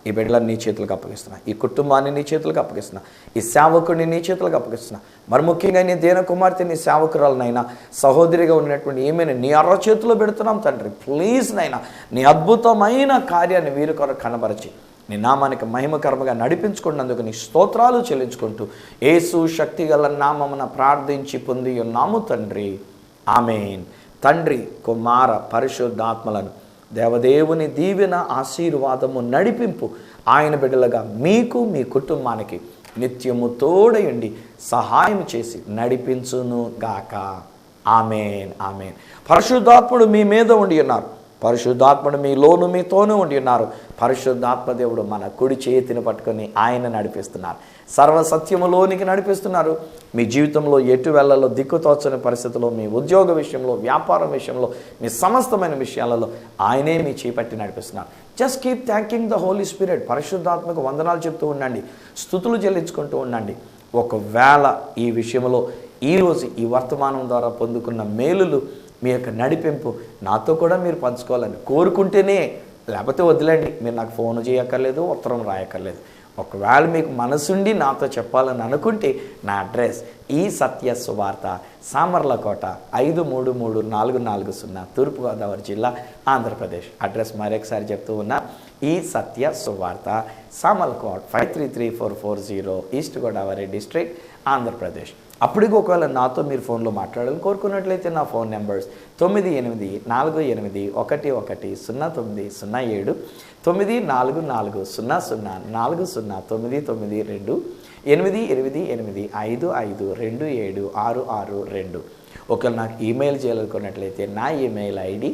ఈ బిడ్డలను నీ చేతులకు అప్పగిస్తున్నా, ఈ కుటుంబాన్ని నీ చేతులకు అప్పగిస్తున్నా, ఈ సేవకుడిని నీ చేతులకు అప్పగిస్తున్నా. మరి ముఖ్యంగా నీ దేన కుమార్తె, నీ సేవకురాలనైనా, సహోదరిగా ఉన్నటువంటి ఏమైనా నీ అర్ర చేతిలో పెడుతున్నాం తండ్రి. ప్లీజ్ నైనా నీ అద్భుతమైన కార్యాన్ని వీరి కొరకు కనబరచి నీ నామానికి మహిమకరముగా నడిపించుకున్నందుకు నీ స్తోత్రాలు చెల్లించుకుంటూ యేసు శక్తిగల నామమున ప్రార్థించి పొంది ఉన్నాము తండ్రి. ఆమేన్. తండ్రి, కుమార, పరిశుద్ధాత్మలను దేవదేవుని దీవెన, ఆశీర్వాదము, నడిపింపు ఆయన బిడ్డలుగా మీకు, మీ కుటుంబానికి నిత్యము తోడయుండి సహాయం చేసి నడిపించును గాక. ఆమేన్, ఆమేన్. పరిశుద్ధాత్ముడు మీ మీద ఉండి ఉన్నారు. పరిశుద్ధాత్ముడు మీలోను మీతోనూ ఉండి ఉన్నారు. పరిశుద్ధాత్మ దేవుడు మన కుడి చేతిని పట్టుకొని ఆయన నడిపిస్తున్నారు. సర్వసత్యములోనికి నడిపిస్తున్నారు. మీ జీవితంలో ఎటు వెళ్ళలో దిక్కుతోచని పరిస్థితుల్లో, మీ ఉద్యోగ విషయంలో, వ్యాపారం విషయంలో, మీ సమస్తమైన విషయాలలో ఆయనే మీ చేపట్టి నడిపిస్తున్నారు. Just keep thanking the Holi spirit. పరిశుద్ధాత్మకు వందనాలు చెప్తూ ఉండండి, స్తుతులు చెల్లించుకుంటూ ఉండండి. ఒకవేళ ఈ విషయంలో ఈరోజు ఈ వర్తమానం ద్వారా పొందుకున్న మేలులు, మీ యొక్క నడిపింపు నాతో కూడా మీరు పంచుకోవాలని కోరుకుంటేనే, లేకపోతే వదిలేండి. మీరు నాకు ఫోన్ చేయక్కర్లేదు, ఉత్తరం రాయక్కర్లేదు. ఒకవేళ మీకు మనసుండి నాతో చెప్పాలని అనుకుంటే నా అడ్రస్ ఈ సత్య సువార్త, సామర్లకోట 533440, తూర్పుగోదావరి జిల్లా, ఆంధ్రప్రదేశ్. అడ్రస్ మరొకసారి చెప్తూ ఉన్నా, ఈ సత్య సువార్త, సామర్లకోట 533440, ఈస్ట్ గోదావరి డిస్ట్రిక్ట్, ఆంధ్రప్రదేశ్. అప్పటికి ఒకవేళ నాతో మీరు ఫోన్లో మాట్లాడాలని కోరుకున్నట్లయితే నా ఫోన్ నెంబర్స్ 9848110907 9440040992 8885527662. ఒకవేళ నాకు ఈమెయిల్ చేయాలనుకున్నట్లయితే నా ఈమెయిల్ ఐడి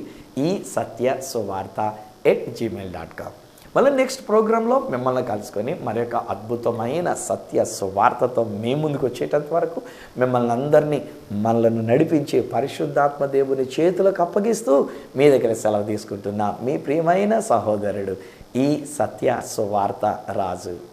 isatyasovarta@gmail.com. మళ్ళీ నెక్స్ట్ ప్రోగ్రాంలో మిమ్మల్ని కలుసుకొని మరొక అద్భుతమైన సత్య సువార్తతో మీ ముందుకు వచ్చేటంత వరకు మిమ్మల్ని అందరినీ మనలను నడిపించే పరిశుద్ధాత్మ దేవుని చేతులకు అప్పగిస్తూ మీ దగ్గర సెలవు తీసుకుంటున్న మీ ప్రియమైన సహోదరుడు ఈ సత్య సువార్త రాజు.